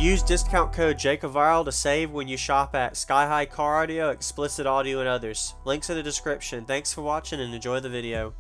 Use discount code JACOVIRAL to save when you shop at Sky High Car Audio, Explicit Audio, and others. Links in the description. Thanks for watching and enjoy the video.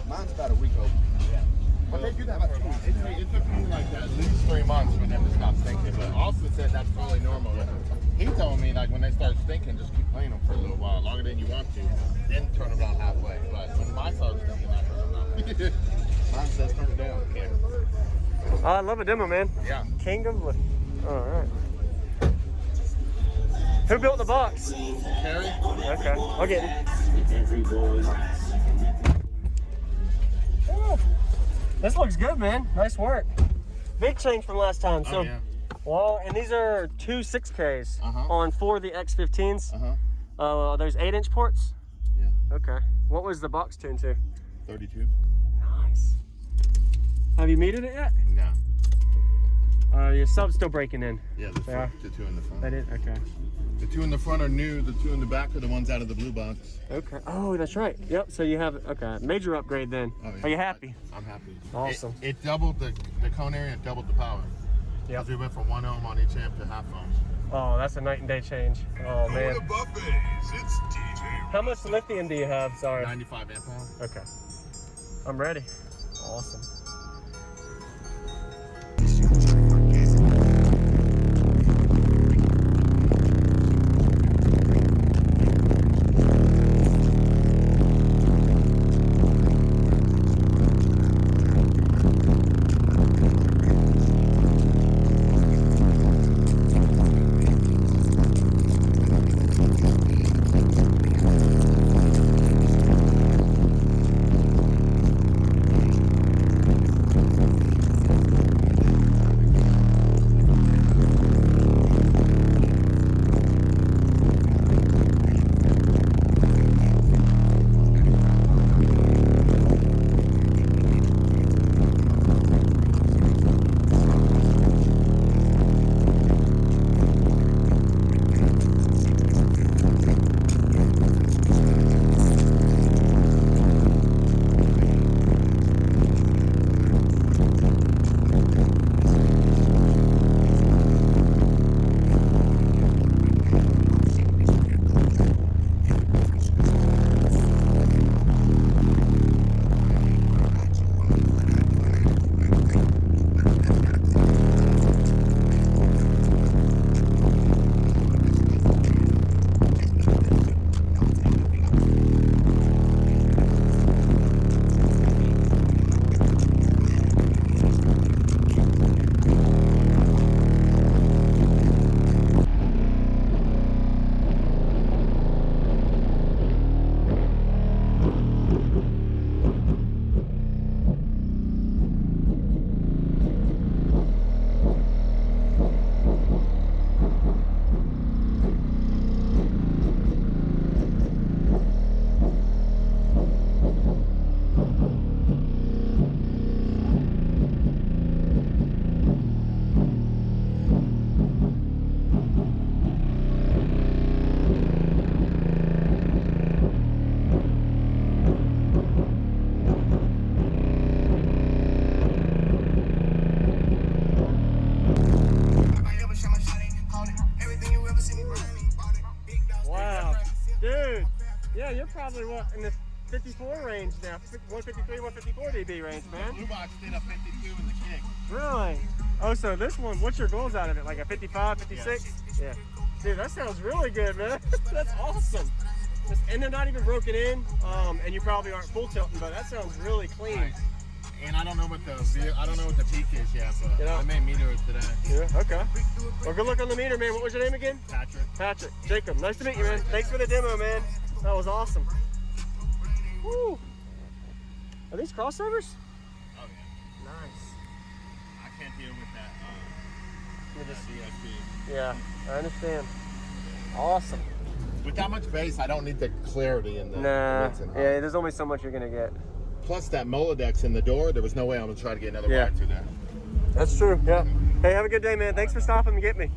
Mine's about a week old. Yeah. But they do that about 2 weeks. It took me like at least 3 months for them to stop stinking. But Austin said that's totally normal. He told me like when they start stinking, just keep playing them for a little while, longer than you want to, then turn around halfway. But when mine starts stinking, I turn around. Mine says turn it down. Yeah. Oh, I love a demo, man. Yeah. Kingdom. All right. Who built the box? Harry? Okay, I'll get it. Oh, this looks good, man. Nice work. Big change from last time. So, yeah. Well, and these are two 6Ks on 4 of the X15s. There's 8-inch ports. Yeah. Okay. What was the box tuned to? 32. Nice. Have you metered it yet? No. Your sub's still breaking in. Yeah, the 2 in the front. That is? Okay. The 2 in the front are new. The 2 in the back are the ones out of the blue box. Okay. Oh, that's right. Yep. So you have, okay, major upgrade then. Oh, yeah. Are you happy? I'm happy. Awesome. It doubled the cone area and doubled the power. Yeah. We went from 1 ohm on each amp to half ohm. Oh, that's a night and day change. Oh, man. The buffets. It's DJ. How much lithium do you have? Sorry. 95 amp hour. Okay. I'm ready. Awesome. 54 range now, 153, 154 dB range, man. Blue Box did a 52 in the kick. Really? Oh, so this one, what's your goals out of it? Like a 55, 56? Yeah. Dude, that sounds really good, man. That's awesome. And they're not even broken in, and you probably aren't full tilting, but that sounds really clean. Right. And I don't know what the peak is yet, but I may meter it today. Yeah, okay. Well, good luck on the meter, man. What was your name again? Patrick. Patrick. Jacob, nice to meet you, man. Thanks for the demo, man. That was awesome. Woo. Are these crossovers? Oh yeah. Nice. I can't deal with that DSP. Yeah, I understand. Awesome. With that much bass, I don't need the clarity in the Nah. mids and highs. Yeah, there's only so much you're gonna get. Plus that Molodex in the door, there was no way I'm gonna try to get another Yeah. ride through there. That's true. Yeah. Hey, have a good day, man. Thanks for stopping and get me.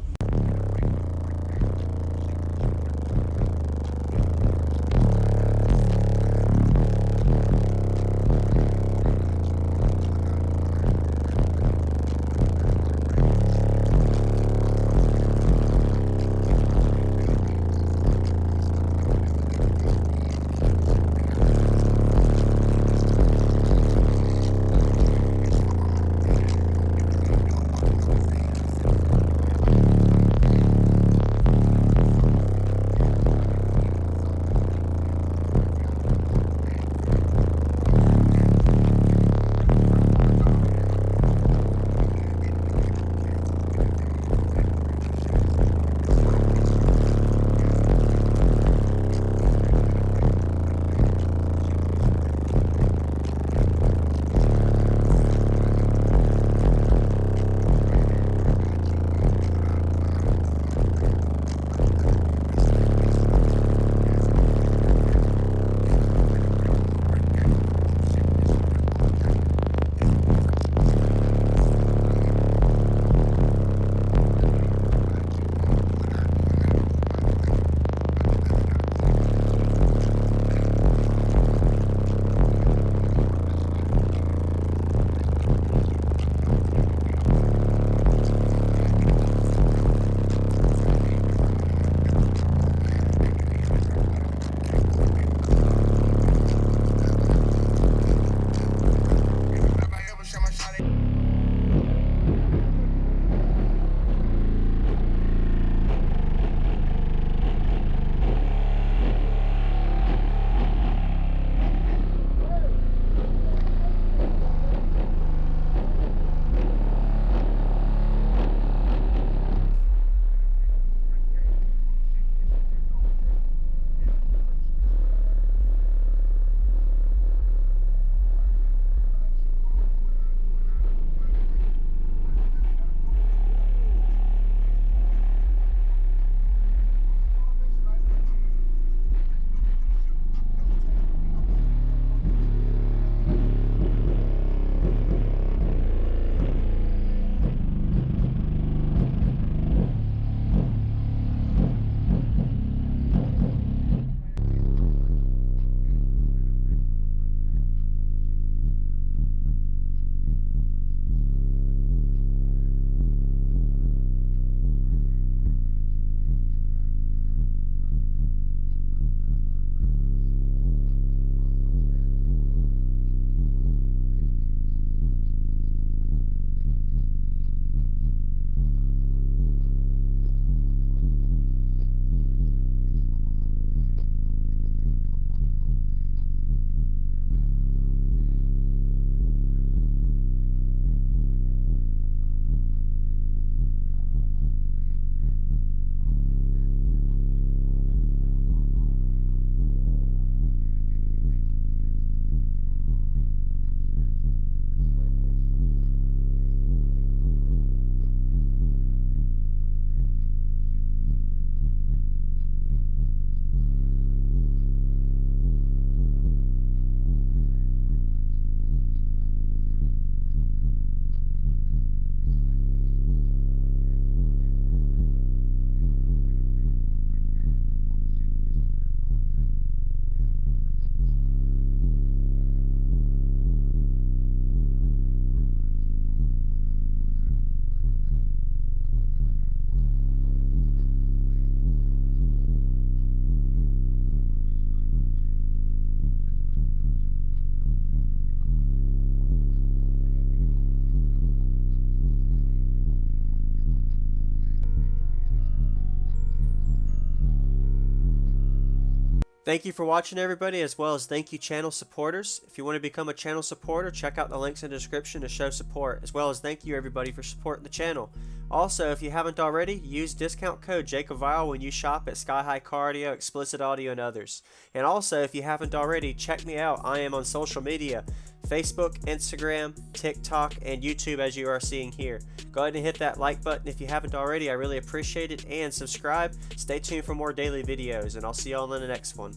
Thank you for watching, everybody, as well as thank you channel supporters. If you want to become a channel supporter, check out the links in the description to show support, as well as thank you everybody for supporting the channel. Also, if you haven't already, use discount code JACOBVIRAL when you shop at Sky High Cardio, Explicit Audio, and others. And also, if you haven't already, check me out. I am on social media, Facebook, Instagram, TikTok, and YouTube, as you are seeing here. Go ahead and hit that like button if you haven't already. I really appreciate it. And subscribe. Stay tuned for more daily videos, and I'll see y'all in the next one.